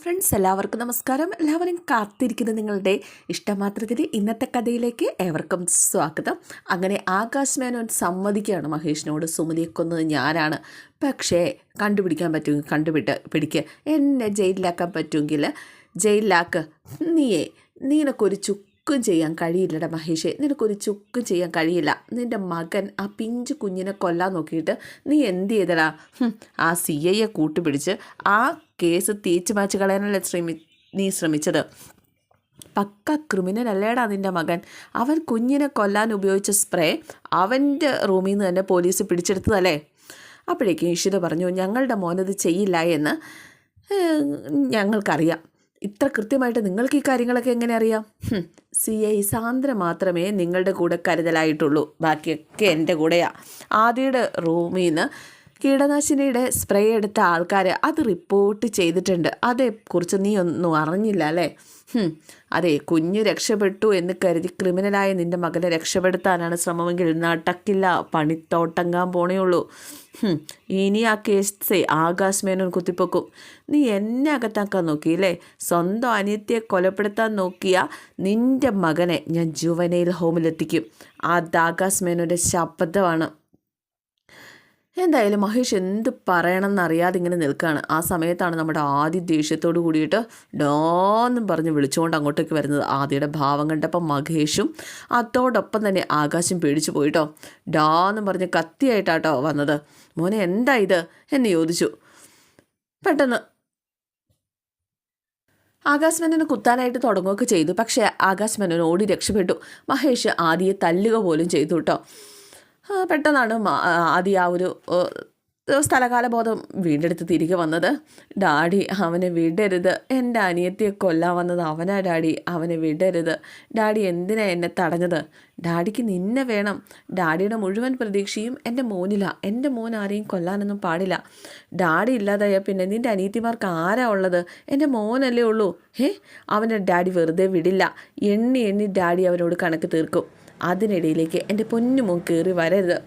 Friends എല്ലാവർക്കും നമസ്കാരം. എല്ലാവരും കാത്തിരിക്കുന്ന നിങ്ങളുടെ ഇഷ്ടമാത്രത്തിൽ ഇന്നത്തെ കഥയിലേക്ക് ഏവർക്കും സ്വാഗതം. അങ്ങനെ ആകാശ് മേനോൻ സമ്മതിക്കുകയാണ് മഹേഷിനോട്, സുമതിയെ കൊന്നത് ഞാനാണ്, പക്ഷേ കണ്ടുപിടിക്കാൻ പറ്റുമെങ്കിൽ പിടിക്കുക, എന്നെ ജയിലിലാക്കാൻ പറ്റുമെങ്കിൽ ജയിലിലാക്ക്. നിനക്കൊരു ചുക്കും ചെയ്യാൻ കഴിയില്ലടാ മഹേഷേ, നിനക്കൊരു ചുക്കും ചെയ്യാൻ കഴിയില്ല. നിൻ്റെ മകൻ ആ പിഞ്ചു കുഞ്ഞിനെ കൊല്ലാൻ നോക്കിയിട്ട് നീ എന്ത് ചെയ്തടാ? ആ CIയെ കൂട്ടുപിടിച്ച് ആ കേസ് തേച്ച് മാച്ച് കളയാനല്ലേ നീ ശ്രമിച്ചത്. പക്ക ക്രിമിനൽ അല്ലേടാ നിൻ്റെ മകൻ. അവൻ കുഞ്ഞിനെ കൊല്ലാൻ ഉപയോഗിച്ച സ്പ്രേ അവൻ്റെ റൂമിൽ നിന്ന് തന്നെ പോലീസ് പിടിച്ചെടുത്തതല്ലേ? അപ്പോഴേക്കും ഈശ്വര പറഞ്ഞു, ഞങ്ങളുടെ മോനത് ചെയ്യില്ല എന്ന് ഞങ്ങൾക്കറിയാം. ഇത്ര കൃത്യമായിട്ട് നിങ്ങൾക്ക് ഈ കാര്യങ്ങളൊക്കെ എങ്ങനെ അറിയാം? CI സാന്ദ്ര മാത്രമേ നിങ്ങളുടെ കൂടെ കരുതലായിട്ടുള്ളൂ, ബാക്കിയൊക്കെ എൻ്റെ കൂടെയാണ്. ആദ്യയുടെ റൂമിൽ നിന്ന് കീടനാശിനിയുടെ സ്പ്രേ എടുത്ത ആൾക്കാർ അത് റിപ്പോർട്ട് ചെയ്തിട്ടുണ്ട്. അതേക്കുറിച്ച് നീ ഒന്നും അറിഞ്ഞില്ല അല്ലേ? അതെ, കുഞ്ഞ് രക്ഷപ്പെട്ടു എന്ന് കരുതി ക്രിമിനലായ നിൻ്റെ മകനെ രക്ഷപ്പെടുത്താനാണ് ശ്രമമെങ്കിൽ നടക്കില്ല, പണിത്തോട്ടങ്ങാൻ പോണേയുള്ളൂ. ഇനി ആ കേസ് ആകാശ് മേനോൻ കുത്തിപ്പൊക്കും. നീ എന്നെ അകത്താക്കാൻ നോക്കിയില്ലേ? സ്വന്തം അനിയത്തിയെ കൊലപ്പെടുത്താൻ നോക്കിയ നിൻ്റെ മകനെ ഞാൻ ജുവനൈൽ ഹോമിലെത്തിക്കും. അത് ആകാശ് മേനോൻ്റെ ശബ്ദമാണ്. എന്തായാലും മഹേഷ് എന്ത് പറയണമെന്നറിയാതെ ഇങ്ങനെ നിൽക്കുകയാണ്. ആ സമയത്താണ് നമ്മുടെ ആദ്യ ദേഷ്യത്തോട് കൂടിയിട്ട് ഡോന്നും പറഞ്ഞ് വിളിച്ചുകൊണ്ട് അങ്ങോട്ടേക്ക് വരുന്നത്. ആദ്യയുടെ ഭാവം കണ്ടപ്പോൾ മഹേഷും അതോടൊപ്പം തന്നെ ആകാശം പേടിച്ചു പോയിട്ടോ. ഡാന്നും പറഞ്ഞ് കത്തിയായിട്ടാട്ടോ വന്നത്. മോനെ എന്താ ഇത് എന്ന് ചോദിച്ചു. പെട്ടെന്ന് ആകാശ് മേനോനെ കുത്താനായിട്ട് തുടങ്ങുകയൊക്കെ ചെയ്തു. പക്ഷേ ആകാശ് മേനോൻ ഓടി രക്ഷപ്പെട്ടു. മഹേഷ് ആദിയെ തല്ലുക പോലും ചെയ്തു കേട്ടോ. പെട്ടെന്നാണ് ആദ്യം ആ ഒരു സ്ഥലകാല ബോധം വീണ്ടെടുത്ത് തിരികെ വന്നത്. ഡാഡി, അവനെ വിടരുത്, എൻ്റെ അനിയത്തിയെ കൊല്ലാൻ വന്നത് അവനാ ഡാഡി, അവനെ വിടരുത്. ഡാഡി എന്തിനാ എന്നെ തടഞ്ഞത്? ഡാഡിക്ക് നിന്നെ വേണം. ഡാഡിയുടെ മുഴുവൻ പ്രതീക്ഷയും എൻ്റെ മോനില്ല. എൻ്റെ മോൻ ആരെയും കൊല്ലാനൊന്നും പാടില്ല. ഡാഡി ഇല്ലാതായാൽ പിന്നെ നിൻ്റെ അനിയത്തിമാർക്ക് ആരാ ഉള്ളത്? എൻ്റെ മോനല്ലേ ഉള്ളൂ. അവൻ്റെ ഡാഡി വെറുതെ വിടില്ല. എണ്ണി ഡാഡി അവനോട് കണക്ക് തീർക്കും. അതിനിടയിലേക്ക് എൻ്റെ പൊന്നുമോൻ കയറി വരരുത്.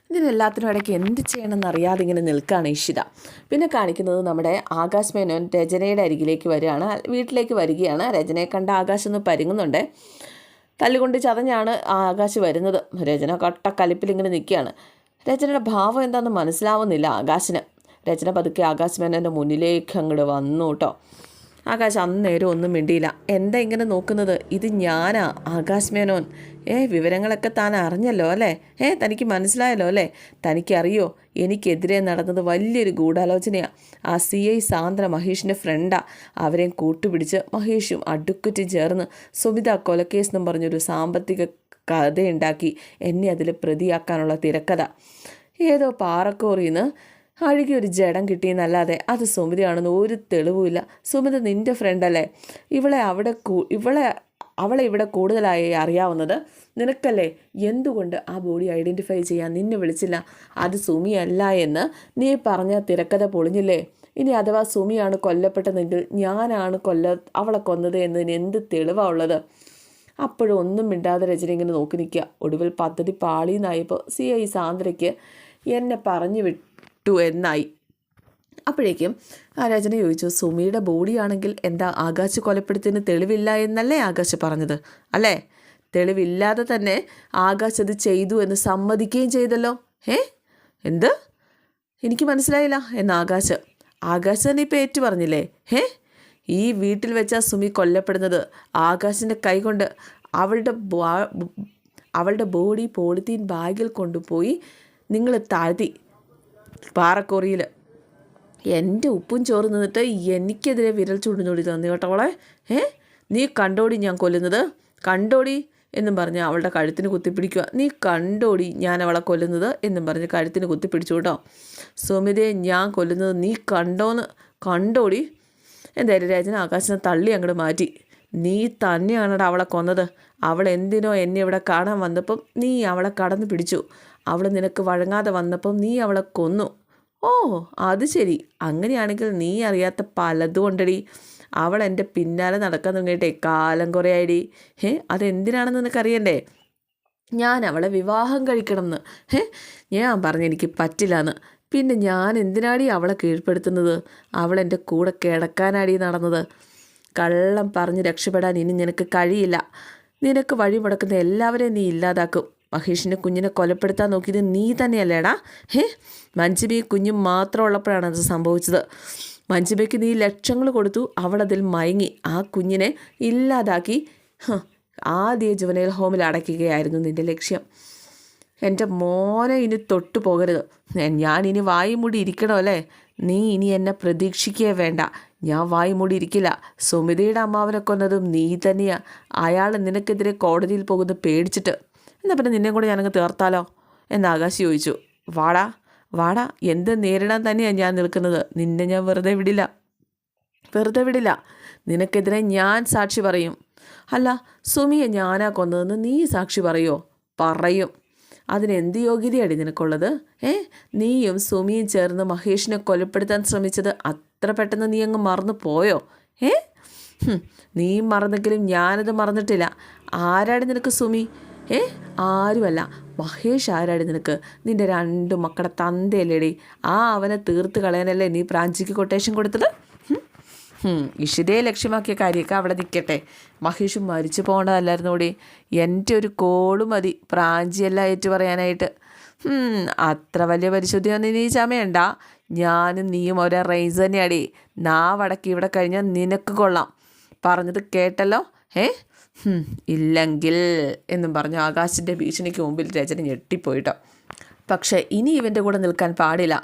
ഇതിനെല്ലാത്തിനും ഇടയ്ക്ക് എന്ത് ചെയ്യണമെന്ന് അറിയാതെ ഇങ്ങനെ നിൽക്കുകയാണ് ഇഷിത. പിന്നെ കാണിക്കുന്നത് നമ്മുടെ ആകാശ് മേനോൻ രചനയുടെ അരികിലേക്ക് വരികയാണ്, വീട്ടിലേക്ക് വരികയാണ്. രചനയെ കണ്ട ആകാശ് ഒന്ന് പരുങ്ങുന്നുണ്ട്. തല്ലുകൊണ്ട് ചതഞ്ഞാണ് ആകാശ് വരുന്നത്. രചന കട്ടക്കലിപ്പിലിങ്ങനെ നിൽക്കുകയാണ്. രചനയുടെ ഭാവം എന്താണെന്ന് മനസ്സിലാവുന്നില്ല ആകാശിന്. രചന പതുക്കെ ആകാശ് മേനോൻ്റെ മുന്നിലേക്ക് അങ്ങോട്ട് വന്നു കേട്ടോ. ആകാശ് അന്നേരം ഒന്നും മിണ്ടിയില്ല. എന്താ ഇങ്ങനെ നോക്കുന്നത്? ഇത് ഞാനാ ആകാശ് മേനോൻ. വിവരങ്ങളൊക്കെ താൻ അറിഞ്ഞല്ലോ അല്ലേ? തനിക്ക് മനസ്സിലായല്ലോ അല്ലേ? തനിക്കറിയോ, എനിക്കെതിരെ നടന്നത് വലിയൊരു ഗൂഢാലോചനയാണ്. ആ CI സാന്ദ്ര മഹേഷിൻ്റെ ഫ്രണ്ടാണ്. അവരെയും കൂട്ടുപിടിച്ച് മഹേഷും അഡ്വക്കറ്റും ചേർന്ന് സുമിത കൊലക്കേസ് എന്നും പറഞ്ഞൊരു സാമ്പത്തിക കഥയുണ്ടാക്കി എന്നെ അതിൽ പ്രതിയാക്കാനുള്ള തിരക്കഥ. ഏതോ പാറക്കോറിന്ന് അഴുകിയൊരു ജഡം കിട്ടിയെന്നല്ലാതെ അത് സുമിതയാണെന്ന് ഒരു തെളിവുമില്ല. സുമിത നിൻ്റെ ഫ്രണ്ടല്ലേ? അവളെ ഇവിടെ കൂടുതലായി അറിയാവുന്നത് നിനക്കല്ലേ? എന്തുകൊണ്ട് ആ ബോഡി ഐഡൻറ്റിഫൈ ചെയ്യാൻ നിന്നെ വിളിച്ചില്ല? അത് സുമിയല്ല എന്ന് നീ പറഞ്ഞ തിരക്കഥ പൊളിഞ്ഞില്ലേ? ഇനി അഥവാ സുമിയാണ് കൊല്ലപ്പെട്ടതെങ്കിൽ ഞാനാണ് അവളെ കൊന്നത് എന്നതിന് എന്ത് തെളിവാണ് ഉള്ളത്? അപ്പോഴും ഒന്നും മിണ്ടാതെ രചന ഇങ്ങനെ നോക്കി നിൽക്കുക. ഒടുവിൽ പദ്ധതി പാളിയെന്നായപ്പോൾ CI സാന്ദ്രയ്ക്ക് എന്നെ പറഞ്ഞു വിട്ടു എന്നായി. അപ്പോഴേക്കും രചന ചോദിച്ചു, സുമിയുടെ ബോഡിയാണെങ്കിൽ എന്താ ആകാശ് കൊലപ്പെടുത്തിന് തെളിവില്ല എന്നല്ലേ ആകാശ് പറഞ്ഞത് അല്ലേ? തെളിവില്ലാതെ തന്നെ ആകാശ് അത് ചെയ്തു എന്ന് സമ്മതിക്കുകയും ചെയ്തല്ലോ. എന്ത്? എനിക്ക് മനസ്സിലായില്ല എന്ന് ആകാശ് തന്നെ ഇപ്പോൾ ഏറ്റു പറഞ്ഞില്ലേ? ഈ വീട്ടിൽ വെച്ചാൽ സുമി കൊല്ലപ്പെടുന്നത്. ആകാശിൻ്റെ കൈ കൊണ്ട് അവളുടെ ബോഡി പോളിത്തീൻ ബാഗിൽ കൊണ്ടുപോയി നിങ്ങൾ താഴ്ത്തി പാറക്കോറിയിൽ. എൻ്റെ ഉപ്പും ചോറ് നിന്നിട്ട് എനിക്കെതിരെ വിരൽ ചൂണ്ടുന്നോടി തന്നു കേട്ടോളെ. നീ കണ്ടോടി ഞാൻ കൊല്ലുന്നത്, കണ്ടോടി എന്നും പറഞ്ഞ് അവളുടെ കഴുത്തിന് കുത്തിപ്പിടിക്കുക. നീ കണ്ടോടി ഞാൻ അവളെ കൊല്ലുന്നത് എന്നും പറഞ്ഞ് കഴുത്തിന് കുത്തിപ്പിടിച്ചു കേട്ടോ. സുമിതയെ ഞാൻ കൊല്ലുന്നത് നീ കണ്ടോടി. എന്തായാലും രചന ആകാശിനെ തള്ളി അങ്ങോട്ട് മാറ്റി. നീ തന്നെയാണടാ അവളെ കൊന്നത്. അവൾ എന്തിനോ എന്നെ ഇവിടെ കാണാൻ വന്നപ്പം നീ അവളെ കടന്നു പിടിച്ചു. അവൾ നിനക്ക് വഴങ്ങാതെ വന്നപ്പം നീ അവളെ കൊന്നു. ഓ അത് ശരി, അങ്ങനെയാണെങ്കിൽ നീ അറിയാത്ത പലതും ഉണ്ടടി. അവൾ എൻ്റെ പിന്നാലെ നടക്കാൻ തുടങ്ങിയിട്ടേ കാലം കുറേ ആയിടി. അതെന്തിനാണെന്ന് നിനക്കറിയണ്ടേ? ഞാൻ അവളെ വിവാഹം കഴിക്കണം എന്ന്. ഞാൻ പറഞ്ഞു എനിക്ക് പറ്റില്ല എന്ന്. പിന്നെ ഞാൻ എന്തിനാടി അവളെ കീഴ്പ്പെടുത്തുന്നത്? അവൾ എൻ്റെ കൂടെ കിടക്കാനാടി നടന്നത്. കള്ളം പറഞ്ഞ് രക്ഷപ്പെടാൻ ഇനി നിനക്ക് കഴിയില്ല. നിനക്ക് വഴി മുടക്കുന്ന എല്ലാവരെയും നീ ഇല്ലാതാക്കും. മഹേഷിൻ്റെ കുഞ്ഞിനെ കൊലപ്പെടുത്താൻ നോക്കിയത് നീ തന്നെയല്ലേടാ? മഞ്ജുബി കുഞ്ഞും മാത്രം ഉള്ളപ്പോഴാണ് അത് സംഭവിച്ചത്. മഞ്ജുബയ്ക്ക് നീ ലക്ഷങ്ങൾ കൊടുത്തു, അവളതിൽ മയങ്ങി ആ കുഞ്ഞിനെ ഇല്ലാതാക്കി ആദ്യ ജുവനൈൽ ഹോമിൽ അടയ്ക്കുകയായിരുന്നു നിൻ്റെ ലക്ഷ്യം. എൻ്റെ മോനെ ഇനി തൊട്ടു പോകരുത്. ഞാൻ ഇനി വായി മൂടി ഇരിക്കണോ അല്ലേ? നീ ഇനി എന്നെ പ്രതീക്ഷിക്കേ വേണ്ട. ഞാൻ വായി മൂടി ഇരിക്കില്ല. സുമിതയുടെ അമ്മാവനെ കൊന്നതും നീ തന്നെയാ. അയാൾ നിനക്കെതിരെ കോടതിയിൽ പോകുന്നത് പേടിച്ചിട്ട്. എന്നാൽ പിന്നെ നിന്നെ കൂടെ ഞാനങ്ങ് തീർത്താലോ എന്ന് ആകാശ് ചോദിച്ചു. വാടാ വാടാ, എന്ത് നേരിടാൻ തന്നെയാണ് ഞാൻ നിൽക്കുന്നത്. നിന്നെ ഞാൻ വെറുതെ വിടില്ല. നിനക്കെതിരെ ഞാൻ സാക്ഷി പറയും. അല്ല, സുമിയെ ഞാനാ കൊന്നതെന്ന് നീ സാക്ഷി പറയുമോ? പറയും. അതിനെന്ത് യോഗ്യതയാടി നിനക്കുള്ളത്? നീയും സുമിയും ചേർന്ന് മഹേഷിനെ കൊലപ്പെടുത്താൻ ശ്രമിച്ചത് അത്ര പെട്ടെന്ന് നീ അങ്ങ് മറന്നു പോയോ? നീ മറന്നെങ്കിലും ഞാനത് മറന്നിട്ടില്ല. ആരാടി നിനക്ക് സുമി? ആരുമല്ല. മഹേഷ് ആരാടി നിനക്ക്? നിൻ്റെ 2 മക്കളുടെ തന്തയല്ലേടി. അവനെ തീർത്ത് കളയാനല്ലേ നീ പ്രാഞ്ചിക്ക് കൊട്ടേഷൻ കൊടുത്തത്? ഇഷിതയെ ലക്ഷ്യമാക്കിയ കാര്യമൊക്കെ അവിടെ നിൽക്കട്ടെ. മഹേഷ് മരിച്ചു പോകേണ്ടതല്ലായിരുന്നോടി. എൻ്റെ ഒരു കോള് മതി പ്രാഞ്ചിയെല്ലാം ഏറ്റു പറയാനായിട്ട്. അത്ര വലിയ പരിശുദ്ധിയൊന്നും നീ ചമയണ്ട. ഞാനും നീയും ഒരേ റേഞ്ച് തന്നെയാടി. നാവടക്കി ഇവിടെ കഴിഞ്ഞാൽ നിനക്ക് കൊള്ളാം. പറഞ്ഞത് കേട്ടല്ലോ? ഇല്ലെങ്കിൽ എന്നും പറഞ്ഞു ആകാശിൻ്റെ ഭീഷണിക്ക് മുമ്പിൽ രചന ഞെട്ടിപ്പോയിട്ടോ. പക്ഷേ ഇനി ഇവൻ്റെ കൂടെ നിൽക്കാൻ പാടില്ല.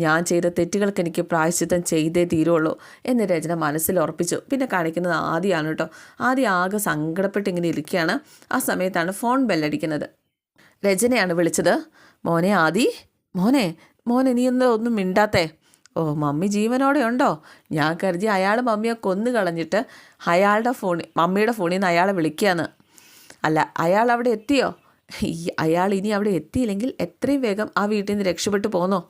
ഞാൻ ചെയ്ത തെറ്റുകൾക്ക് എനിക്ക് പ്രായശ്ചിത്തം ചെയ്തേ തീരുള്ളൂ എന്ന് രചന മനസ്സിൽ ഉറപ്പിച്ചു. പിന്നെ കാണിക്കുന്നത് ആദിയാണ് കേട്ടോ. ആദ്യം ആകെ സങ്കടപ്പെട്ട് ഇങ്ങനെ ഇരിക്കുകയാണ്. ആ സമയത്താണ് ഫോൺ ബെല്ലടിക്കുന്നത്. രചനയാണ് വിളിച്ചത്. മോനെ ആദി, മോനെ നീ ഒന്നും മിണ്ടാത്തേ? മമ്മി ജീവനോടെ ഉണ്ടോ? ഞാൻ കരുതി അയാൾ മമ്മിയെ കൊന്നു കളഞ്ഞിട്ട് മമ്മിയുടെ ഫോണിൽ നിന്ന് അയാളെ വിളിക്കുകയെന്ന്. അല്ല, അയാൾ അവിടെ എത്തിയോ? അയാൾ ഇനി അവിടെ എത്തിയില്ലെങ്കിൽ എത്രയും വേഗം ആ വീട്ടിൽ നിന്ന് രക്ഷപ്പെട്ടു പോന്നോ?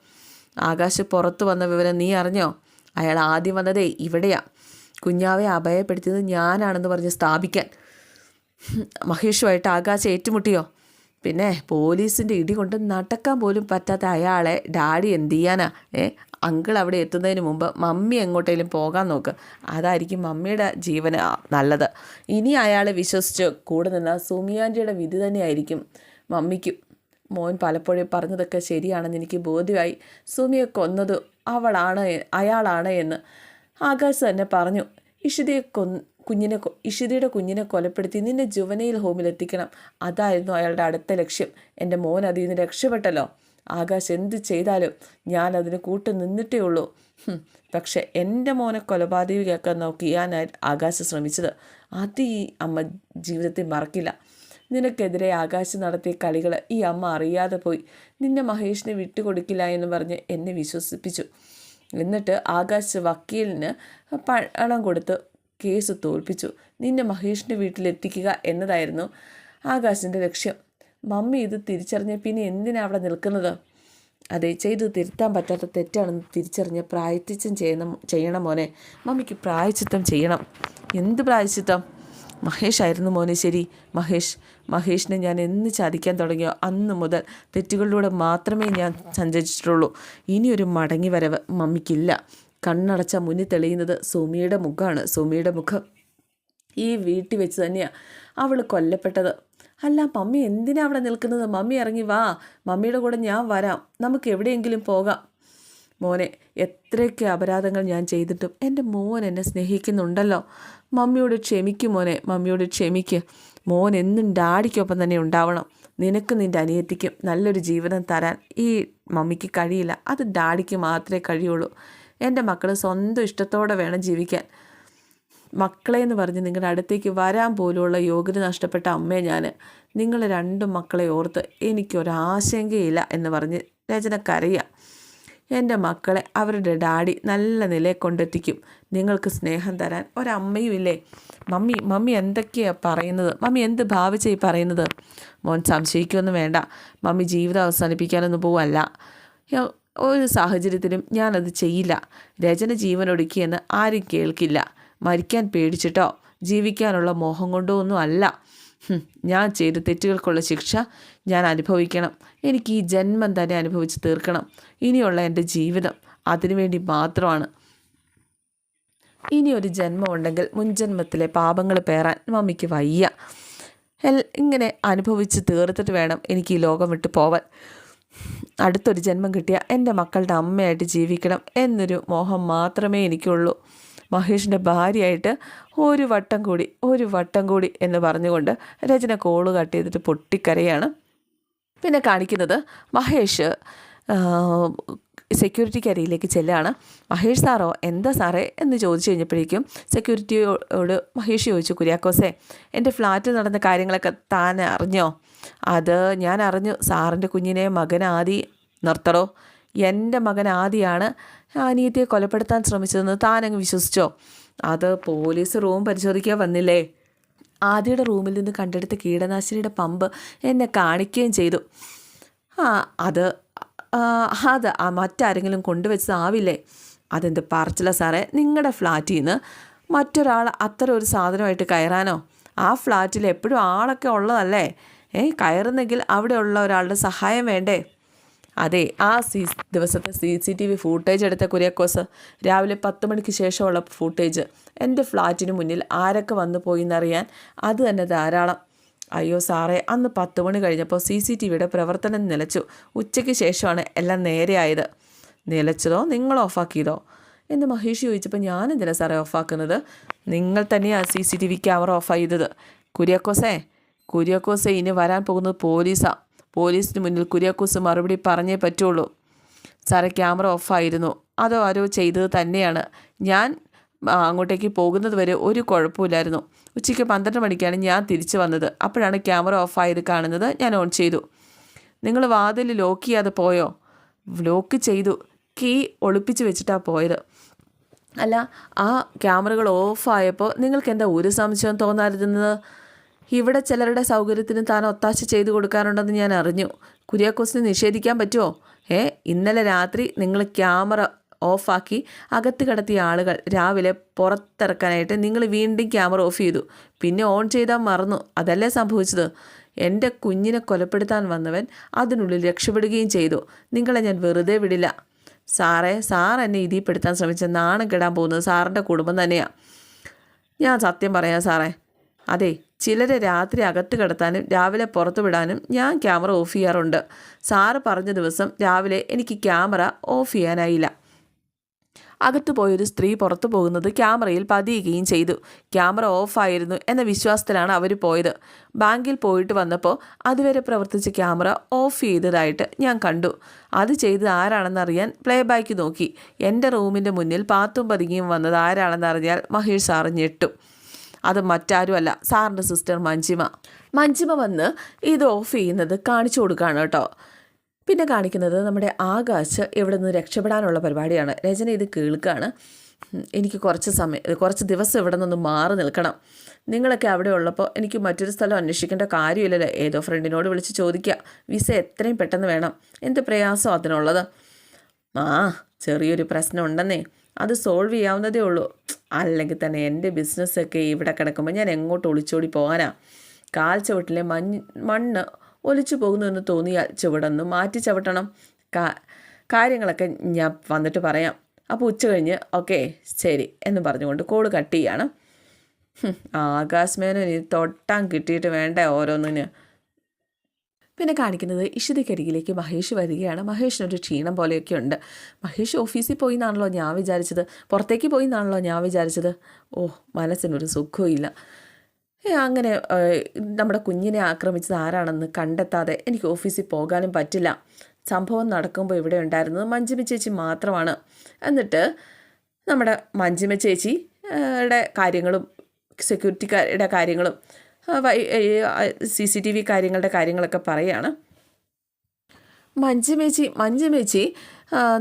ആകാശ് പുറത്തു വന്ന വിവരം നീ അറിഞ്ഞോ? അയാൾ ആദ്യം വന്നതേ ഇവിടെയാ. കുഞ്ഞാവെ അഭയപ്പെടുത്തിയത് ഞാനാണെന്ന് പറഞ്ഞ് സ്ഥാപിക്കാൻ. മഹേഷുമായിട്ട് ആകാശ് ഏറ്റുമുട്ടിയോ? പിന്നെ പോലീസിൻ്റെ ഇടി കൊണ്ട് നടക്കാൻ പോലും പറ്റാത്ത അയാളെ ഡാഡി എന്ത് ചെയ്യാനാ? അങ്കിൾ അവിടെ എത്തുന്നതിന് മുമ്പ് മമ്മി എങ്ങോട്ടേലും പോകാൻ നോക്ക്. അതായിരിക്കും മമ്മിയുടെ ജീവന് നല്ലത്. ഇനി അയാളെ വിശ്വസിച്ച് കൂടെ നിന്ന സുമിയാൻ്റിയുടെ വിധി തന്നെയായിരിക്കും മമ്മിക്കും. മോൻ പലപ്പോഴും പറഞ്ഞതൊക്കെ ശരിയാണെന്ന് എനിക്ക് ബോധ്യമായി. സുമിയെ കൊന്നത് അയാളാണ് എന്ന് ആകാശ് തന്നെ പറഞ്ഞു. ഇഷിതയുടെ കുഞ്ഞിനെ കൊലപ്പെടുത്തി നിന്നെ ജുവനൈൽ ഹോമിലെത്തിക്കണം. അതായിരുന്നു അയാളുടെ അടുത്ത ലക്ഷ്യം. എൻ്റെ മോൻ അതിൽ നിന്ന് രക്ഷപ്പെട്ടല്ലോ. ആകാശ് എന്ത് ചെയ്താലും ഞാൻ അതിന് കൂട്ട് നിന്നിട്ടേ ഉള്ളൂ. പക്ഷെ എൻ്റെ മോനെ കൊലപാതകയാക്കാൻ നോക്കിയാനായി ആകാശ് ശ്രമിച്ചത് അത് ഈ അമ്മ ജീവിതത്തിൽ മറക്കില്ല. നിനക്കെതിരെ ആകാശ് നടത്തിയ കളികൾ ഈ അമ്മ അറിയാതെ പോയി. നിന്നെ മഹേഷിനെ വിട്ടുകൊടുക്കില്ല എന്ന് പറഞ്ഞ് എന്നെ വിശ്വസിപ്പിച്ചു. എന്നിട്ട് ആകാശ് വക്കീലിന് പണം കൊടുത്ത് കേസ് തോൽപ്പിച്ചു. നിന്നെ മഹേഷിൻ്റെ വീട്ടിലെത്തിക്കുക എന്നതായിരുന്നു ആകാശിൻ്റെ ലക്ഷ്യം. മമ്മി ഇത് തിരിച്ചറിഞ്ഞ പിന്നെ എന്തിനാണ് അവിടെ നിൽക്കുന്നത്? അതെ, ചെയ്ത് തിരുത്താൻ പറ്റാത്ത തെറ്റാണെന്ന് തിരിച്ചറിഞ്ഞ് പ്രായശ്ചിത്തം ചെയ്യണം മോനെ. മമ്മിക്ക് പ്രായശ്ചിത്തം ചെയ്യണം. എന്ത് പ്രായശ്ചിത്തം? മഹേഷായിരുന്നു മോനെ ശരി. മഹേഷിനെ ഞാൻ എന്ന് ചതിക്കാൻ തുടങ്ങിയോ അന്ന് മുതൽ തെറ്റുകളിലൂടെ മാത്രമേ ഞാൻ സഞ്ചരിച്ചിട്ടുള്ളൂ. ഇനിയൊരു മടങ്ങി വരവ് മമ്മിക്കില്ല. കണ്ണടച്ച മുന്നിൽ തെളിയുന്നത് സുമിയുടെ മുഖമാണ്. സുമിയുടെ മുഖം ഈ വീട്ടിൽ വെച്ച് തന്നെയാണ് അവൾ കൊല്ലപ്പെട്ടത്. അല്ല, മമ്മി എന്തിനാ അവിടെ നിൽക്കുന്നത്? മമ്മി ഇറങ്ങി വാ. മമ്മിയുടെ കൂടെ ഞാൻ വരാം. നമുക്ക് എവിടെയെങ്കിലും പോകാം. മോനെ, എത്രയൊക്കെ അപരാധങ്ങൾ ഞാൻ ചെയ്തിട്ടും എൻ്റെ മോൻ എന്നെ സ്നേഹിക്കുന്നുണ്ടല്ലോ. മമ്മിയോട് ക്ഷമിക്കും മോനെ, മമ്മിയോട് ക്ഷമിക്ക്. മോൻ എന്നും ഡാഡിക്കൊപ്പം തന്നെ ഉണ്ടാവണം. നിനക്ക് നിൻ്റെ അനിയത്തിക്കും നല്ലൊരു ജീവിതം തരാൻ ഈ മമ്മിക്ക് കഴിയില്ല. അത് ഡാഡിക്ക് മാത്രമേ കഴിയുള്ളൂ. എൻ്റെ മക്കൾ സ്വന്തം ഇഷ്ടത്തോടെ വേണം ജീവിക്കാൻ. മക്കളെന്ന് പറഞ്ഞ് നിങ്ങളുടെ അടുത്തേക്ക് വരാൻ പോലുള്ള യോഗ്യത നഷ്ടപ്പെട്ട അമ്മയെ ഞാൻ. നിങ്ങൾ 2 മക്കളെ ഓർത്ത് എനിക്കൊരാശങ്കയില്ല എന്ന് പറഞ്ഞ് രചന കരയുക. എൻ്റെ മക്കളെ അവരുടെ ഡാഡി നല്ല നിലയിൽ കൊണ്ടെത്തിക്കും. നിങ്ങൾക്ക് സ്നേഹം തരാൻ ഒരമ്മയും ഇല്ലേ? മമ്മി എന്തൊക്കെയാണ് പറയുന്നത്? മമ്മി എന്ത് ഭാവിച്ചായി പറയുന്നത്? മോൻ സംശയിക്കൊന്നും വേണ്ട. മമ്മി ജീവിതം അവസാനിപ്പിക്കാനൊന്നും പോവല്ല. ഒരു സാഹചര്യത്തിലും ഞാനത് ചെയ്യില്ല. രചന ജീവനൊടുക്കിയെന്ന് ആരും കേൾക്കില്ല. മരിക്കാൻ പേടിച്ചിട്ടോ ജീവിക്കാനുള്ള മോഹം കൊണ്ടോ ഒന്നും അല്ല. ഞാൻ ചെയ്ത തെറ്റുകൾക്കുള്ള ശിക്ഷ ഞാൻ അനുഭവിക്കണം. എനിക്ക് ഈ ജന്മം തന്നെ അനുഭവിച്ച് തീർക്കണം. ഇനിയുള്ള എൻ്റെ ജീവിതം അതിനുവേണ്ടി മാത്രമാണ്. ഇനിയൊരു ജന്മം ഉണ്ടെങ്കിൽ മുൻജന്മത്തിലെ പാപങ്ങൾ പേറാൻ മമ്മിക്ക് വയ്യ. ഇങ്ങനെ അനുഭവിച്ച് തീർത്തിട്ട് വേണം എനിക്ക് ഈ ലോകം വിട്ട് പോവാൻ. അടുത്തൊരു ജന്മം കിട്ടിയാൽ എൻ്റെ മക്കളുടെ അമ്മയായിട്ട് ജീവിക്കണം എന്നൊരു മോഹം മാത്രമേ എനിക്കുള്ളൂ. മഹേഷിൻ്റെ ഭാര്യയായിട്ട് ഒരു വട്ടം കൂടി എന്ന് പറഞ്ഞുകൊണ്ട് രചന കോള് കട്ട് ചെയ്തിട്ട് പൊട്ടിക്കരയാണ്. പിന്നെ കാണിക്കുന്നത് മഹേഷ് സെക്യൂരിറ്റിക്ക് അരിയിലേക്ക് ചെല്ലുകയാണ്. മഹേഷ് സാറോ എന്താ സാറേ എന്ന് ചോദിച്ചു കഴിഞ്ഞപ്പോഴേക്കും സെക്യൂരിറ്റിയോട് മഹേഷ് ചോദിച്ചു, കുര്യാക്കോസേ എൻ്റെ ഫ്ലാറ്റിൽ നടന്ന കാര്യങ്ങളൊക്കെ താൻ അറിഞ്ഞോ? അത് ഞാൻ അറിഞ്ഞു. സാറിൻ്റെ കുഞ്ഞിനെ മകൻ ആദി നിർത്തടോ. എൻ്റെ മകൻ ആദിയാണ് അനിയത്തിയെ കൊലപ്പെടുത്താൻ ശ്രമിച്ചതെന്ന് താനങ്ങ് വിശ്വസിച്ചോ? അത് പോലീസ് റൂം പരിശോധിക്കാൻ വന്നില്ലേ? ആദിയുടെ റൂമിൽ നിന്ന് കണ്ടെടുത്ത കീടനാശിനിയുടെ പമ്പ് എന്നെ കാണിക്കുകയും ചെയ്തു. അത് മറ്റാരെങ്കിലും കൊണ്ടുവച്ചതാവില്ലേ? അതെന്ത് പറച്ചില്ല സാറേ, നിങ്ങളുടെ ഫ്ലാറ്റിൽ നിന്ന് മറ്റൊരാൾ അത്തരം ഒരു സാധനമായിട്ട് കയറാനോ? ആ ഫ്ലാറ്റിൽ എപ്പോഴും ആളൊക്കെ ഉള്ളതല്ലേ? കയറുന്നെങ്കിൽ അവിടെ ഉള്ള ഒരാളുടെ സഹായം വേണ്ടേ? അതെ, ആ ദിവസത്തെ CCTV ഫൂട്ടേജ് എടുത്ത കുര്യാക്കോസ്, രാവിലെ 10 മണിക്ക് ശേഷമുള്ള ഫൂട്ടേജ്. എൻ്റെ ഫ്ലാറ്റിന് മുന്നിൽ ആരൊക്കെ വന്നു പോയി എന്നറിയാൻ അത് തന്നെ ധാരാളം. അയ്യോ സാറേ, അന്ന് 10 മണി കഴിഞ്ഞപ്പോൾ CCTVയുടെ പ്രവർത്തനം നിലച്ചു. ഉച്ചയ്ക്ക് ശേഷമാണ് എല്ലാം നേരെയായത്. നിലച്ചതോ നിങ്ങൾ ഓഫാക്കിയതോ എന്ന് മഹേഷ് ചോദിച്ചപ്പോൾ ഞാനെന്തിനാ സാറേ ഓഫാക്കുന്നത്? നിങ്ങൾ തന്നെയാണ് CCTV ക്യാമറ ഓഫ് ചെയ്തത്. കുര്യാക്കോസേ ഇനി വരാൻ പോകുന്നത് പോലീസാണ്. പോലീസിന് മുന്നിൽ കുര്യാക്കോസ് മറുപടി പറഞ്ഞേ പറ്റുള്ളൂ. സാറേ, ക്യാമറ ഓഫായിരുന്നു. അതോ ആരോ ചെയ്തത് തന്നെയാണ്. ഞാൻ അങ്ങോട്ടേക്ക് പോകുന്നത് വരെ ഒരു കുഴപ്പമില്ലായിരുന്നു. ഉച്ചയ്ക്ക് 12 മണിക്കാണ് ഞാൻ തിരിച്ചു വന്നത്. അപ്പോഴാണ് ക്യാമറ ഓഫായത് കാണുന്നത്. ഞാൻ ഓൺ ചെയ്തു. നിങ്ങൾ വാതിൽ ലോക്ക് ചെയ്യാതെ പോയോ? ലോക്ക് ചെയ്തു. കീ ഒളിപ്പിച്ച് വെച്ചിട്ടാണ് പോയത്. അല്ല, ആ ക്യാമറകൾ ഓഫായപ്പോൾ നിങ്ങൾക്ക് എന്താ ഒരു സംശയം തോന്നാതിരുന്നത്? ഇവിടെ ചിലരുടെ സൗകര്യത്തിന് താൻ ഒത്താശ ചെയ്തു കൊടുക്കാറുണ്ടെന്ന് ഞാൻ അറിഞ്ഞു. കുര്യാക്കോസിന് നിഷേധിക്കാൻ പറ്റുമോ? ഇന്നലെ രാത്രി നിങ്ങൾ ക്യാമറ ഓഫാക്കി അകത്ത് കടത്തിയ ആളുകൾ രാവിലെ പുറത്തിറക്കാനായിട്ട് നിങ്ങൾ വീണ്ടും ക്യാമറ ഓഫ് ചെയ്തു. പിന്നെ ഓൺ ചെയ്താൽ മറന്നു. അതല്ലേ സംഭവിച്ചത്? എൻ്റെ കുഞ്ഞിനെ കൊലപ്പെടുത്താൻ വന്നവൻ അതിനുള്ളിൽ രക്ഷപ്പെടുകയും ചെയ്തു. നിങ്ങളെ ഞാൻ വെറുതെ വിടില്ല. സാർ എന്നെ ഇതിൽ പെടുത്താൻ ശ്രമിച്ച നാണം കെടാൻ പോകുന്നത് സാറിൻ്റെ കുടുംബം തന്നെയാണ്. ഞാൻ സത്യം പറയാം സാറേ. അതെ, ചിലരെ രാത്രി അകത്ത് കിടത്താനും രാവിലെ പുറത്തു വിടാനും ഞാൻ ക്യാമറ ഓഫ് ചെയ്യാറുണ്ട്. സാറ് പറഞ്ഞ ദിവസം രാവിലെ എനിക്ക് ക്യാമറ ഓഫ് ചെയ്യാനായില്ല. അകത്ത് പോയൊരു സ്ത്രീ പുറത്തു പോകുന്നത് ക്യാമറയിൽ പതിയുകയും ചെയ്തു. ക്യാമറ ഓഫായിരുന്നു എന്ന വിശ്വാസത്തിലാണ് അവർ പോയത്. ബാങ്കിൽ പോയിട്ട് വന്നപ്പോൾ അതുവരെ പ്രവർത്തിച്ച ക്യാമറ ഓഫ് ചെയ്തതായിട്ട് ഞാൻ കണ്ടു. അത് ചെയ്തത് ആരാണെന്നറിയാൻ പ്ലേ ബാക്ക് നോക്കി. എൻ്റെ റൂമിൻ്റെ മുന്നിൽ പാത്തും പതുങ്ങിയും വന്നത് ആരാണെന്നറിഞ്ഞാൽ മഹേഷ് സാറ് ഞെട്ടും. അത് മറ്റാരുമല്ല, സാറിൻ്റെ സിസ്റ്റർ മഞ്ജിമ വന്ന് ഇത് ഓഫ് ചെയ്യുന്നത് കാണിച്ചു കൊടുക്കുകയാണ് കേട്ടോ. പിന്നെ കാണിക്കുന്നത് നമ്മുടെ ആകാശ് ഇവിടെ നിന്ന് രക്ഷപ്പെടാനുള്ള പരിപാടിയാണ്. രചന ഇത് കേൾക്കുകയാണ്. എനിക്ക് കുറച്ച് ദിവസം ഇവിടെ നിന്ന് മാറി നിൽക്കണം. നിങ്ങളൊക്കെ അവിടെ ഉള്ളപ്പോൾ എനിക്ക് മറ്റൊരു സ്ഥലം അന്വേഷിക്കേണ്ട കാര്യമില്ലല്ലോ. ഏതോ ഫ്രണ്ടിനോട് വിളിച്ച് ചോദിക്കുക. വിസ എത്രയും പെട്ടെന്ന് വേണം. എന്ത് പ്രയാസം അതിനുള്ളത്? ചെറിയൊരു പ്രശ്നം ഉണ്ടെന്നേ, അത് സോൾവ് ചെയ്യാവുന്നതേ ഉള്ളൂ. അല്ലെങ്കിൽ തന്നെ എൻ്റെ ബിസിനസ്സൊക്കെ ഇവിടെ കിടക്കുമ്പോൾ ഞാൻ എങ്ങോട്ട് ഒളിച്ചോടി പോകാനാ? കാൽ ചവിട്ടിലെ മണ്ണ് ഒലിച്ചു പോകുന്നുവെന്ന് തോന്നിയാൽ ചുവടൊന്ന് മാറ്റി ചവിട്ടണം. കാര്യങ്ങളൊക്കെ ഞാൻ വന്നിട്ട് പറയാം. അപ്പോൾ ഉച്ച കഴിഞ്ഞ് ഓക്കെ ശരി എന്ന് പറഞ്ഞുകൊണ്ട് കോള് കട്ട് ചെയ്യാണ്. ആകാശ് മേനോൻ ഇത് തൊട്ടാൻ കിട്ടിയിട്ട് വേണ്ടേ ഓരോന്നിന്. പിന്നെ കാണിക്കുന്നത് ഇഷിതയ്ക്കരികിലേക്ക് മഹേഷ് വരികയാണ്. മഹേഷിനൊരു ക്ഷീണം പോലെയൊക്കെ ഉണ്ട്. മഹേഷ് ഓഫീസിൽ പോയി എന്നാണല്ലോ ഞാൻ വിചാരിച്ചത്, പുറത്തേക്ക് പോയി എന്നാണല്ലോ ഞാൻ വിചാരിച്ചത്. മനസ്സിനൊരു സുഖവും ഇല്ല. അങ്ങനെ നമ്മുടെ കുഞ്ഞിനെ ആക്രമിച്ചത് ആരാണെന്ന് കണ്ടെത്താതെ എനിക്ക് ഓഫീസിൽ പോകാനും പറ്റില്ല. സംഭവം നടക്കുമ്പോൾ ഇവിടെ ഉണ്ടായിരുന്നത് മഞ്ജിമ ചേച്ചി മാത്രമാണ്. എന്നിട്ട് നമ്മുടെ മഞ്ജിമ ചേച്ചിയുടെ കാര്യങ്ങളും സെക്യൂരിറ്റിക്കാരുടെ കാര്യങ്ങളും CCTV കാര്യങ്ങളൊക്കെ പറയുകയാണ്. മഞ്ജിമേച്ചി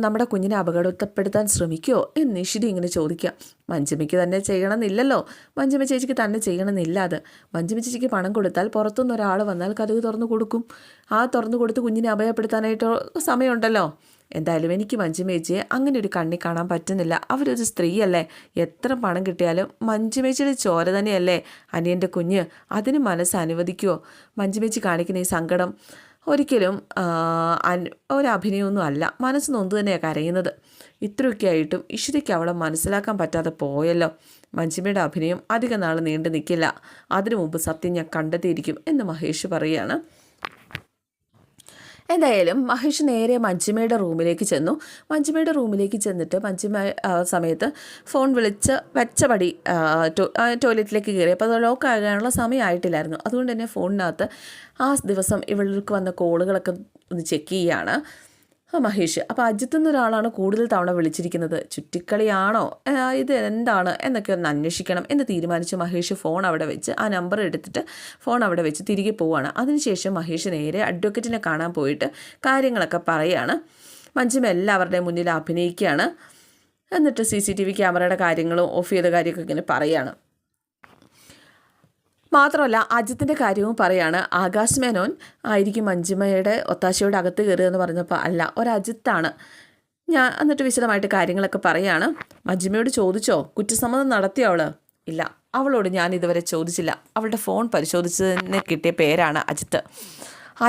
നമ്മുടെ കുഞ്ഞിനെ അപകടപ്പെടുത്താൻ ശ്രമിക്കുമോ എന്ന് ഇഷിത ഇങ്ങനെ ചോദിക്കാം. മഞ്ജിമയ്ക്ക് തന്നെ ചെയ്യണമെന്നില്ലല്ലോ. മഞ്ജിമ ചേച്ചിക്ക് തന്നെ ചെയ്യണമെന്നില്ല. അത് മഞ്ജിമ ചേച്ചിക്ക് പണം കൊടുത്താൽ പുറത്തുനിന്ന് ഒരാൾ വന്നാൽ കതക് തുറന്നു കൊടുക്കും. തുറന്നു കൊടുത്ത് കുഞ്ഞിനെ അഭയപ്പെടുത്താനായിട്ട് സമയമുണ്ടല്ലോ. എന്തായാലും എനിക്ക് മഞ്ജുമേച്ചിയെ അങ്ങനെ ഒരു കണ്ണി കാണാൻ പറ്റുന്നില്ല. അവരൊരു സ്ത്രീയല്ലേ, എത്ര പണം കിട്ടിയാലും മഞ്ജുമേച്ചിയുടെ ചോര തന്നെയല്ലേ അനിയൻ്റെ കുഞ്ഞ്. അതിന് മനസ്സ് അനുവദിക്കുമോ? മഞ്ജുമേച്ചി കാണിക്കുന്ന ഈ സങ്കടം ഒരിക്കലും ഒരഭിനയമൊന്നും അല്ല, മനസ്സ് നൊന്ത് തന്നെയാണ് കരയുന്നത്. ഇത്രയൊക്കെ ആയിട്ടും ഇഷിതയ്ക്ക് അവളെ മനസ്സിലാക്കാൻ പറ്റാതെ പോയല്ലോ. മഞ്ജിമയുടെ അഭിനയം അധിക നാൾ നീണ്ടു നിൽക്കില്ല, അതിനു മുമ്പ് സത്യം ഞാൻ കണ്ടെത്തിയിരിക്കും എന്ന് മഹേഷ് പറയുകയാണ്. എന്തായാലും മഹേഷ് നേരെ മഞ്ജിമയുടെ റൂമിലേക്ക് ചെന്നു. മഞ്ജിമയുടെ റൂമിലേക്ക് ചെന്നിട്ട് മഞ്ജിമ സമയത്ത് ഫോൺ വിളിച്ച് വെച്ചപടി ടോയ്ലറ്റിലേക്ക് കയറി. അപ്പോൾ അത് ലോക്ക് ആകാനുള്ള സമയമായിട്ടില്ലായിരുന്നു. അതുകൊണ്ട് തന്നെ ഫോണിനകത്ത് ആ ദിവസം ഇവൾക്ക് വന്ന കോളുകളൊക്കെ ഒന്ന് ചെക്ക് ചെയ്യുകയാണ് മഹേഷ്. അപ്പോൾ അജിത്ത് എന്നൊരാളാണ് കൂടുതൽ തവണ വിളിച്ചിരിക്കുന്നത്. ചുറ്റിക്കളിയാണോ, ഇത് എന്താണ് എന്നൊക്കെ ഒന്ന് അന്വേഷിക്കണം എന്ന് തീരുമാനിച്ച് മഹേഷ് ഫോൺ അവിടെ വെച്ച് ആ നമ്പർ എടുത്തിട്ട് ഫോൺ അവിടെ വെച്ച് തിരികെ പോവുകയാണ്. അതിനുശേഷം മഹേഷ് നേരെ അഡ്വക്കേറ്റിനെ കാണാൻ പോയിട്ട് കാര്യങ്ങളൊക്കെ പറയുകയാണ്. മഞ്ജിമ എല്ലാവരുടെയും മുന്നിൽ അഭിനയിക്കുകയാണ്. എന്നിട്ട് CCTV ക്യാമറയുടെ കാര്യങ്ങളും ഓഫ് ചെയ്ത കാര്യമൊക്കെ ഇങ്ങനെ പറയുകയാണ്. മാത്രമല്ല അജിത്തിൻ്റെ കാര്യവും പറയാണ്. ആകാശ് മേനോൻ ആയിരിക്കും മഞ്ജിമയുടെ ഒത്താശയോട് അകത്ത് കയറുകയെന്ന് പറഞ്ഞപ്പോൾ അല്ല, ഒരജിത്താണ്. ഞാൻ എന്നിട്ട് വിശദമായിട്ട് കാര്യങ്ങളൊക്കെ പറയാണ്. മഞ്ജിമയോട് ചോദിച്ചോ, കുറ്റസമ്മതം നടത്തിയോ അവൾ? ഇല്ല, അവളോട് ഞാൻ ഇതുവരെ ചോദിച്ചില്ല. അവളുടെ ഫോൺ പരിശോധിച്ചതിന് കിട്ടിയ പേരാണ് അജിത്ത്.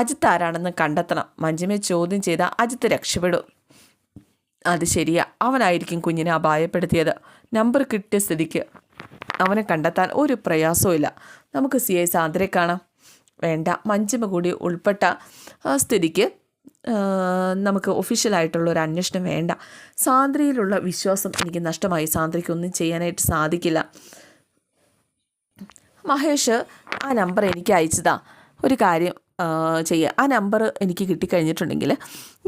അജിത്ത് ആരാണെന്ന് കണ്ടെത്തണം. മഞ്ജിമയെ ചോദ്യം ചെയ്താൽ അജിത്ത് രക്ഷപ്പെടും. അത് ശരിയാ, അവനായിരിക്കും കുഞ്ഞിനെ അപായപ്പെടുത്തിയത്. നമ്പർ കിട്ടിയ സ്ഥിതിക്ക് അവനെ കണ്ടെത്താൻ ഒരു പ്രയാസവും ഇല്ല. നമുക്ക് CI സാന്ദ്രയെ കാണാം. വേണ്ട, മഞ്ജിമ കൂടി ഉൾപ്പെട്ട സ്ഥിതിക്ക് നമുക്ക് ഒഫീഷ്യലായിട്ടുള്ള ഒരു അന്വേഷണം വേണ്ട. സാന്ദ്രയിലുള്ള വിശ്വാസം എനിക്ക് നഷ്ടമായി. സാന്ദ്രയ്ക്കൊന്നും ചെയ്യാനായിട്ട് സാധിക്കില്ല. മഹേഷ് ആ നമ്പർ എനിക്ക് അയച്ചതാ. ഒരു കാര്യം ചെയ്യുക, ആ നമ്പർ എനിക്ക് കിട്ടിക്കഴിഞ്ഞിട്ടുണ്ടെങ്കിൽ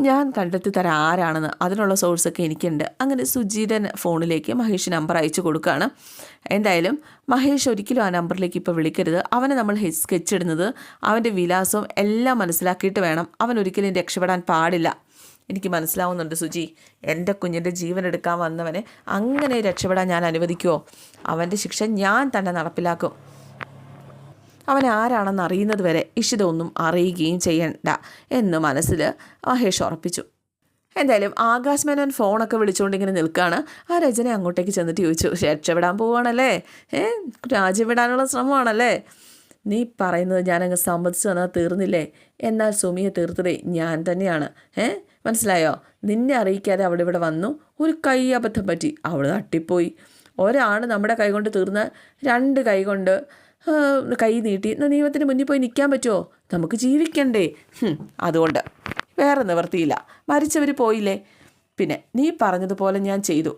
ഞാൻ കണ്ടെത്തി തരാം ആരാണെന്ന്. അതിനുള്ള സോഴ്സൊക്കെ എനിക്കുണ്ട്. അങ്ങനെ സുജിയുടെ ഫോണിലേക്ക് മഹേഷ് നമ്പർ അയച്ചു കൊടുക്കുകയാണ്. എന്തായാലും മഹേഷ് ഒരിക്കലും ആ നമ്പറിലേക്ക് ഇപ്പോൾ വിളിക്കരുത്. അവനെ നമ്മൾ സ്കെച്ച് ഇടുന്നത് അവൻ്റെ വിലാസവും എല്ലാം മനസ്സിലാക്കിയിട്ട് വേണം. അവൻ ഒരിക്കലും രക്ഷപ്പെടാൻ പാടില്ല. എനിക്ക് മനസ്സിലാവുന്നുണ്ട് സുജി, എൻ്റെ കുഞ്ഞിൻ്റെ ജീവൻ എടുക്കാൻ വന്നവനെ അങ്ങനെ രക്ഷപ്പെടാൻ ഞാൻ അനുവദിക്കുമോ? അവൻ്റെ ശിക്ഷ ഞാൻ തന്നെ നടപ്പിലാക്കും. അവൻ ആരാണെന്ന് അറിയുന്നത് വരെ ഇഷിത ഒന്നും അറിയുകയും ചെയ്യണ്ട എന്ന് മനസ്സിൽ മഹേഷ് ഉറപ്പിച്ചു. എന്തായാലും ആകാശ് മേനോൻ ഫോണൊക്കെ വിളിച്ചുകൊണ്ടിങ്ങനെ നിൽക്കുകയാണ്. ആ രചന അങ്ങോട്ടേക്ക് ചെന്നിട്ട് ചോദിച്ചു, രക്ഷപ്പെടാൻ പോവുകയാണല്ലേ? രാജ്യം വിടാനുള്ള ശ്രമമാണല്ലേ? നീ പറയുന്നത് ഞാനങ്ങ് സമ്മതിച്ചു തന്നാൽ തീർന്നില്ലേ? എന്നാൽ സുമിയെ തീർത്തതേ ഞാൻ തന്നെയാണ്. മനസ്സിലായോ? നിന്നെ അറിയിക്കാതെ അവിടെ ഇവിടെ വന്നു, ഒരു കൈ അബദ്ധം പറ്റി, അവൾ തട്ടിപ്പോയി. ഒരാൾ നമ്മുടെ കൈ കൊണ്ട് തീർന്ന് 2 കൈ കൊണ്ട് കൈ നീട്ടി നിയമത്തിന് മുന്നിൽ പോയി നിൽക്കാൻ പറ്റുമോ? നമുക്ക് ജീവിക്കണ്ടേ? അതുകൊണ്ട് വേറെ നിവർത്തിയില്ല. മരിച്ചവർ പോയില്ലേ, പിന്നെ നീ പറഞ്ഞതുപോലെ ഞാൻ ചെയ്തു.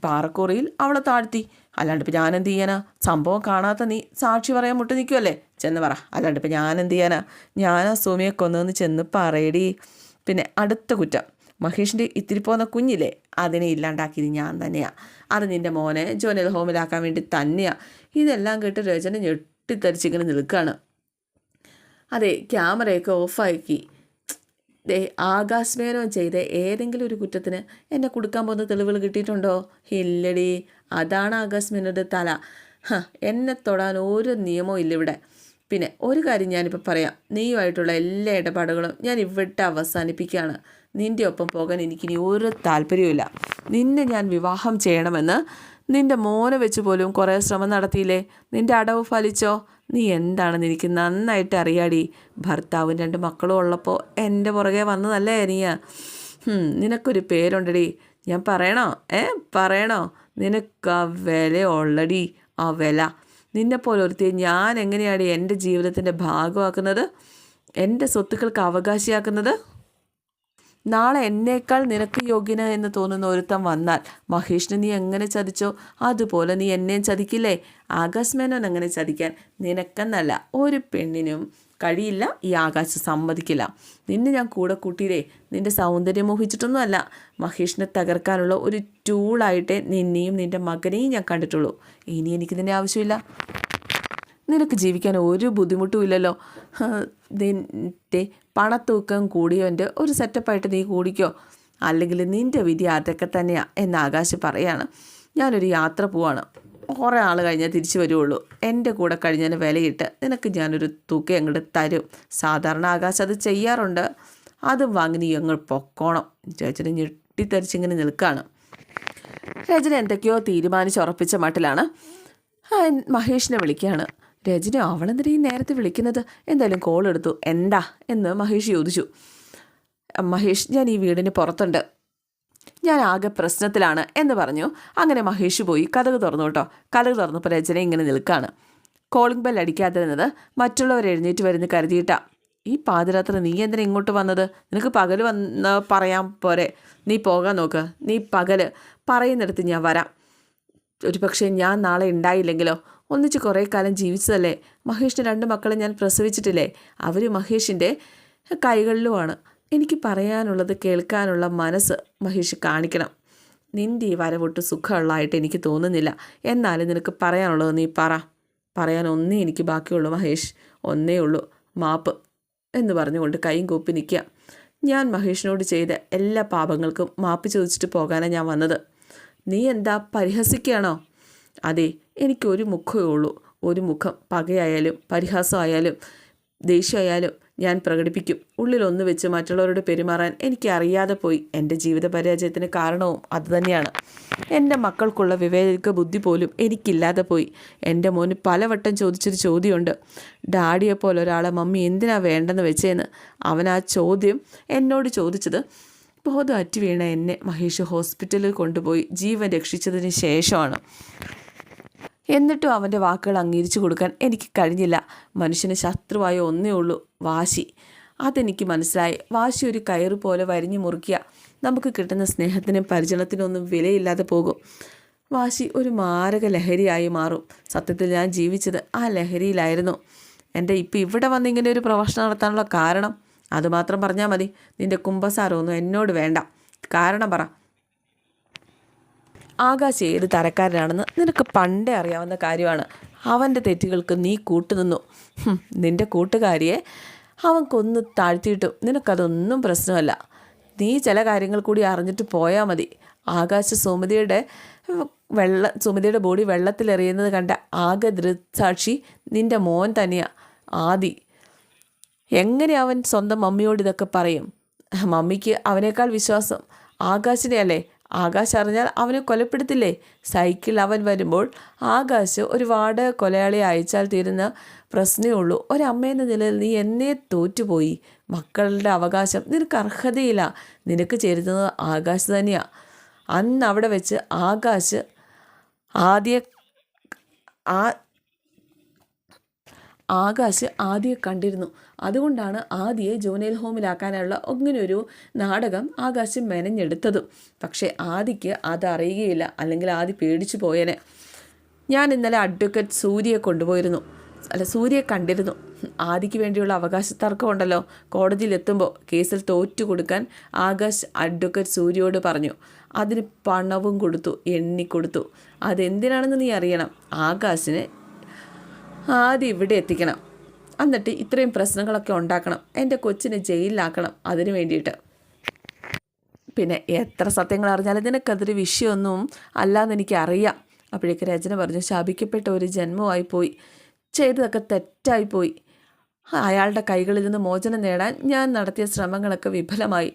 പാറക്കോറിയിൽ അവളെ താഴ്ത്തി. അല്ലാണ്ട് ഇപ്പം ഞാനെന്ത് ചെയ്യാനാ? സംഭവം കാണാത്ത നീ സാക്ഷി പറയാൻ മുട്ട് നിൽക്കുമല്ലേ? ചെന്ന് പറ. അല്ലാണ്ട് ഇപ്പം ഞാനെന്ത് ചെയ്യാനാ? ഞാനാ സുമിയെ കൊന്നതെന്ന് ചെന്ന് പറയടി. പിന്നെ അടുത്ത കുറ്റം, മഹേഷിൻ്റെ ഇത്തിരി പോകുന്ന കുഞ്ഞില്ലേ, അതിനെ ഇല്ലാണ്ടാക്കിയത് ഞാൻ തന്നെയാണ്. അത് നിൻ്റെ മോനെ ജോനൽ ഹോമിലാക്കാൻ വേണ്ടി തന്നെയാണ്. ഇതെല്ലാം കേട്ട് രചന ഞെട്ടിത്തരിച്ചിങ്ങനെ നിൽക്കുകയാണ്. അതെ, ക്യാമറയൊക്കെ ഓഫാക്കി. ആകാശ് മേനോൻ ചെയ്ത ഏതെങ്കിലും ഒരു കുറ്റത്തിന് എന്നെ കൊടുക്കാൻ പോകുന്ന തെളിവുകൾ കിട്ടിയിട്ടുണ്ടോ? ഇല്ലടി. അതാണ് ആകാശ് മേനോൻ്റെ തല. എന്നെ തൊടാൻ ഒരു നിയമവും ഇല്ല ഇവിടെ. പിന്നെ ഒരു കാര്യം ഞാനിപ്പോൾ പറയാം, നീയുമായിട്ടുള്ള എല്ലാ ഇടപാടുകളും ഞാൻ ഇവിടെ അവസാനിപ്പിക്കുകയാണ്. നിൻ്റെ ഒപ്പം പോകാൻ എനിക്കിനി ഒരു താല്പര്യവുമില്ല. നിന്നെ ഞാൻ വിവാഹം ചെയ്യണമെന്ന് നിൻ്റെ മോനെ വെച്ച് പോലും കുറേ ശ്രമം നടത്തിയില്ലേ? നിൻ്റെ അടവ് ഫലിച്ചോ? നീ എന്താണെന്ന് എനിക്ക് നന്നായിട്ട് അറിയാടി. ഭർത്താവും 2 മക്കളും ഉള്ളപ്പോൾ എൻ്റെ പുറകെ വന്നതല്ലേ നീ? നിനക്കൊരു പേരുണ്ടടി. ഞാൻ പറയണോ? പറയണോ? നിനക്ക് ആ വില ഉള്ളടി, ആ വില. നിന്നെപ്പോലെ ഒരുത്തി ഞാൻ എങ്ങനെയാണ് എൻ്റെ ജീവിതത്തിൻ്റെ ഭാഗമാക്കുന്നത്, എൻ്റെ സ്വത്തുക്കൾക്ക് അവകാശിയാക്കുന്നത്? നാളെ എന്നേക്കാൾ നിനക്ക് യോഗ്യന എന്ന് തോന്നുന്ന ഒരുത്തം വന്നാൽ മഹേഷിനെ നീ എങ്ങനെ ചതിച്ചോ അതുപോലെ നീ എന്നെയും ചതിക്കില്ലേ? ആകാശ് മേനോൻ അങ്ങനെ ചതിക്കാൻ നിനക്കെന്നല്ല ഒരു പെണ്ണിനും കഴിയില്ല. ഈ ആകാശ് സമ്മതിക്കില്ല. നിന്നെ ഞാൻ കൂടെ കൂട്ടിയില്ലേ, നിൻ്റെ സൗന്ദര്യം മോഹിച്ചിട്ടൊന്നും അല്ല. മഹേഷിനെ തകർക്കാനുള്ള ഒരു ടൂളായിട്ടേ നിന്നെയും നിൻ്റെ മകനെയും ഞാൻ കണ്ടിട്ടുള്ളൂ. ഇനി എനിക്ക് നിന്നെ ആവശ്യമില്ല. നിനക്ക് ജീവിക്കാൻ ഒരു ബുദ്ധിമുട്ടും ഇല്ലല്ലോ. നിൻ്റെ പണത്തൂക്കം കൂടിയവൻ്റെ ഒരു സെറ്റപ്പായിട്ട് നീ കൂടിക്കോ, അല്ലെങ്കിൽ നിൻ്റെ വിധി അതൊക്കെ തന്നെയാണ് എന്ന് ആകാശ് പറയാണ്. ഞാനൊരു യാത്ര പോവാണ്, കുറേ ആൾ കഴിഞ്ഞാൽ തിരിച്ചു വരുള്ളൂ. എൻ്റെ കൂടെ കഴിഞ്ഞതിന് വിലയിട്ട് നിനക്ക് ഞാനൊരു തുക അങ്ങോട്ട് തരും. സാധാരണ ആകാശ് അത് ചെയ്യാറുണ്ട്. അതും വാങ്ങി നീ അങ്ങ് പൊക്കോണം. രചന ഞെട്ടിത്തെറിച്ചിങ്ങനെ നിൽക്കുകയാണ്. രചന എന്തൊക്കെയോ തീരുമാനിച്ചുറപ്പിച്ച മട്ടിലാണ്. മഹേഷിനെ വിളിക്കുകയാണ്. രചന അവളെന്തിനാ ഈ നേരത്തെ വിളിക്കുന്നത്? എന്തായാലും കോൾ എടുത്തു. എന്താ എന്ന് മഹേഷ് ചോദിച്ചു. മഹേഷ്, ഞാൻ ഈ വീടിന് പുറത്തുണ്ട്, ഞാൻ ആകെ പ്രശ്നത്തിലാണ് എന്ന് പറഞ്ഞു. അങ്ങനെ മഹേഷ് പോയി കതക് തുറന്നു കേട്ടോ. കതക് തുറന്നപ്പോൾ രചന ഇങ്ങനെ നിൽക്കുകയാണ്. കോളിംഗ് ബെൽ അടിക്കാതിരുന്നത് മറ്റുള്ളവർ എഴുന്നേറ്റ് വരുന്ന കരുതിയിട്ടാ. ഈ പാതിരാത്രി നീ എന്തിനാ ഇങ്ങോട്ട് വന്നത്? നിനക്ക് പകൽ വന്ന് പറയാൻ പോരെ? നീ പോകാൻ നോക്ക്. നീ പകൽ പറയുന്നിടത്ത് ഞാൻ വരാം. ഒരു പക്ഷേ ഞാൻ നാളെ ഉണ്ടായില്ലെങ്കിലോ? ഒന്നിച്ച് കുറേ കാലം ജീവിച്ചതല്ലേ. മഹേഷിൻ്റെ 2 മക്കളെ ഞാൻ പ്രസവിച്ചിട്ടില്ലേ? അവർ മഹേഷിൻ്റെ കൈകളിലുമാണ്. എനിക്ക് പറയാനുള്ളത് കേൾക്കാനുള്ള മനസ്സ് മഹേഷ് കാണിക്കണം. നിൻ്റെ ഈ വരവൊട്ട് സുഖമുള്ളതായിട്ട് എനിക്ക് തോന്നുന്നില്ല. എന്നാലും നിനക്ക് പറയാനുള്ളത് നീ പറ. പറയാൻ ഒന്നേ എനിക്ക് ബാക്കിയുള്ളൂ മഹേഷ്, ഒന്നേ ഉള്ളൂ, മാപ്പ് എന്ന് പറഞ്ഞുകൊണ്ട് കൈയും കൂപ്പി നിൽക്കുക. ഞാൻ മഹേഷിനോട് ചെയ്ത എല്ലാ പാപങ്ങൾക്കും മാപ്പ് ചോദിച്ചിട്ട് പോകാനാണ് ഞാൻ വന്നത്. നീ എന്താ പരിഹസിക്കുകയാണോ? അതെ, എനിക്കൊരു മുഖമേ ഉള്ളൂ. ഒരു മുഖം പകയായാലും പരിഹാസമായാലും ദേഷ്യമായാലും ഞാൻ പ്രകടിപ്പിക്കും. ഉള്ളിലൊന്ന് വെച്ച് മറ്റുള്ളവരോട് പെരുമാറാൻ എനിക്ക് അറിയാതെ പോയി. എൻ്റെ ജീവിത പരാജയത്തിന് കാരണവും അതുതന്നെയാണ്. എൻ്റെ മക്കൾക്കുള്ള വിവേക ബുദ്ധി പോലും എനിക്കില്ലാതെ പോയി. എൻ്റെ മോന് പലവട്ടം ചോദിച്ചൊരു ചോദ്യമുണ്ട്. ഡാഡിയെപ്പോലെ ഒരാളെ മമ്മി എന്തിനാ വേണ്ടെന്ന് വെച്ചേന്ന്. അവൻ ആ ചോദ്യം എന്നോട് ചോദിച്ചത് ബോധം അറ്റ് വീണ എന്നെ മഹേഷ് ഹോസ്പിറ്റലിൽ കൊണ്ടുപോയി ജീവൻ രക്ഷിച്ചതിന് ശേഷമാണ്. എന്നിട്ടും അവൻ്റെ വാക്കുകൾ അംഗീകരിച്ചു കൊടുക്കാൻ എനിക്ക് കഴിഞ്ഞില്ല. മനുഷ്യന് ശത്രുവായ ഒന്നേ ഉള്ളൂ, വാശി. അതെനിക്ക് മനസ്സിലായി. വാശി ഒരു കയറ് പോലെ വരിഞ്ഞു മുറുക്കിയ നമുക്ക് കിട്ടുന്ന സ്നേഹത്തിനും പരിചരണത്തിനും ഒന്നും വിലയില്ലാതെ പോകും. വാശി ഒരു മാരക ലഹരിയായി മാറും. സത്യത്തിൽ ഞാൻ ജീവിച്ചത് ആ ലഹരിയിലായിരുന്നു. എൻ്റെ ഇപ്പം ഇവിടെ വന്ന് ഇങ്ങനെ ഒരു പ്രഭാഷണം നടത്താനുള്ള കാരണം അതുമാത്രം പറഞ്ഞാൽ മതി. നിൻ്റെ കുമ്പസാരമൊന്നും എന്നോട് വേണ്ട. കാരണം പറ. ആകാശ് ഏത് തരക്കാരനാണെന്ന് നിനക്ക് പണ്ടേ അറിയാവുന്ന കാര്യമാണ്. അവൻ്റെ തെറ്റുകൾക്ക് നീ കൂട്ടുനിന്നു. നിൻ്റെ കൂട്ടുകാരിയെ അവൻ കൊന്ന് താഴ്ത്തിയിട്ടും നിനക്കതൊന്നും പ്രശ്നമല്ല. നീ ചില കാര്യങ്ങൾ കൂടി അറിഞ്ഞിട്ട് പോയാൽ മതി. ആകാശ് സുമതിയുടെ ബോഡി വെള്ളത്തിലെറിയുന്നത് കണ്ട ആകെ ദൃക്സാക്ഷി നിൻ്റെ മോൻ തന്നെയാണ്, ആദി. എങ്ങനെ അവൻ സ്വന്തം മമ്മിയോട് ഇതൊക്കെ പറയും? മമ്മിക്ക് അവനേക്കാൾ വിശ്വാസം ആകാശിനെ അല്ലേ? ആകാശ് അറിഞ്ഞാൽ അവനെ കൊലപ്പെടുത്തില്ലേ? സൈക്കിൾ അവൻ വരുമ്പോൾ ആകാശ് ഒരു വാടക കൊലയാളിയെ അയച്ചാൽ തീരുന്ന പ്രശ്നമേ ഉള്ളൂ. ഒരമ്മയെന്ന നിലയിൽ നീ എന്നേ തോറ്റുപോയി. മക്കളുടെ അവകാശം നിനക്ക് അർഹതയില്ല. നിനക്ക് ചേരുന്നത് ആകാശ് തന്നെയാണ്. അന്ന് അവിടെ വെച്ച് ആകാശ് ആദിയെ കണ്ടിരുന്നു. അതുകൊണ്ടാണ് ആദിയെ ജുവനൈൽ ഹോമിലാക്കാനുള്ള അങ്ങനെയൊരു നാടകം ആകാശ് മെനഞ്ഞെടുത്തതും. പക്ഷേ ആദിക്ക് അതറിയുകയില്ല. അല്ലെങ്കിൽ ആദി പേടിച്ചു പോയേനെ. ഞാൻ ഇന്നലെ അഡ്വക്കേറ്റ് സൂര്യയെ കണ്ടിരുന്നു. ആദിക്ക് വേണ്ടിയുള്ള അവകാശ തർക്കമുണ്ടല്ലോ. കോടതിയിലെത്തുമ്പോൾ കേസിൽ തോറ്റു കൊടുക്കാൻ ആകാശ് അഡ്വക്കേറ്റ് സൂര്യയോട് പറഞ്ഞു. അതിന് പണവും കൊടുത്തു, എണ്ണിക്കൊടുത്തു. അതെന്തിനാണെന്ന് നീ അറിയണം. ആകാശിനെ ആദ്യം ഇവിടെ എത്തിക്കണം. എന്നിട്ട് ഇത്രയും പ്രശ്നങ്ങളൊക്കെ ഉണ്ടാക്കണം. എൻ്റെ കൊച്ചിനെ ജയിലിലാക്കണം. അതിനു വേണ്ടിയിട്ട് പിന്നെ എത്ര സത്യങ്ങൾ അറിഞ്ഞാലും നിനക്കതൊരു വിഷയമൊന്നും അല്ലാന്ന് എനിക്കറിയാം. അപ്പോഴേക്ക് രചന പറഞ്ഞു, ശാപിക്കപ്പെട്ട ഒരു ജന്മമായി പോയി. ചെയ്തതൊക്കെ തെറ്റായിപ്പോയി. അയാളുടെ കൈകളിൽ നിന്ന് മോചനം നേടാൻ ഞാൻ നടത്തിയ ശ്രമങ്ങളൊക്കെ വിഫലമായി.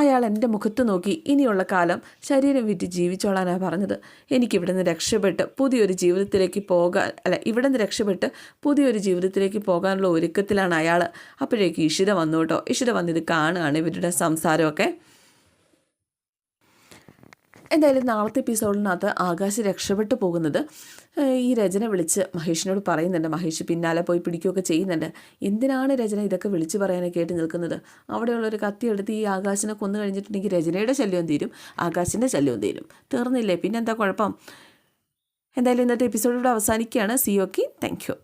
അയാൾ എൻ്റെ മുഖത്ത് നോക്കി ഇനിയുള്ള കാലം ശരീരം വിറ്റ് ജീവിച്ചോളാനാണ് പറഞ്ഞത്. എനിക്കിവിടുന്ന് രക്ഷപ്പെട്ട് പുതിയൊരു ജീവിതത്തിലേക്ക് പോകാനുള്ള ഒരുക്കത്തിലാണ് അയാൾ. അപ്പോഴേക്ക് ഇഷിത വന്നു കേട്ടോ. ഇഷിത വന്നിത് കാണുകയാണ് ഇവരുടെ സംസാരമൊക്കെ. എന്തായാലും നാളത്തെ എപ്പിസോഡിനകത്ത് ആകാശ് രക്ഷപ്പെട്ടു പോകുന്നത് ഈ രചന വിളിച്ച് മഹേഷിനോട് പറയുന്നുണ്ട്. മഹേഷ് പിന്നാലെ പോയി പിടിക്കുകയൊക്കെ ചെയ്യുന്നുണ്ട്. എന്തിനാണ് രചന ഇതൊക്കെ വിളിച്ച് പറയാനൊക്കെ ആയിട്ട് നിൽക്കുന്നത്? അവിടെയുള്ളൊരു കത്തിയെടുത്ത് ഈ ആകാശിനെ കൊന്നു കഴിഞ്ഞിട്ടുണ്ടെങ്കിൽ രചനയുടെ ശല്യവും തീരും, ആകാശിൻ്റെ ശല്യവും തീരും. തീർന്നില്ലേ? പിന്നെന്താ കുഴപ്പം? എന്തായാലും ഇന്നത്തെ എപ്പിസോഡിലൂടെ അവസാനിക്കുകയാണ്. C okay, thank you.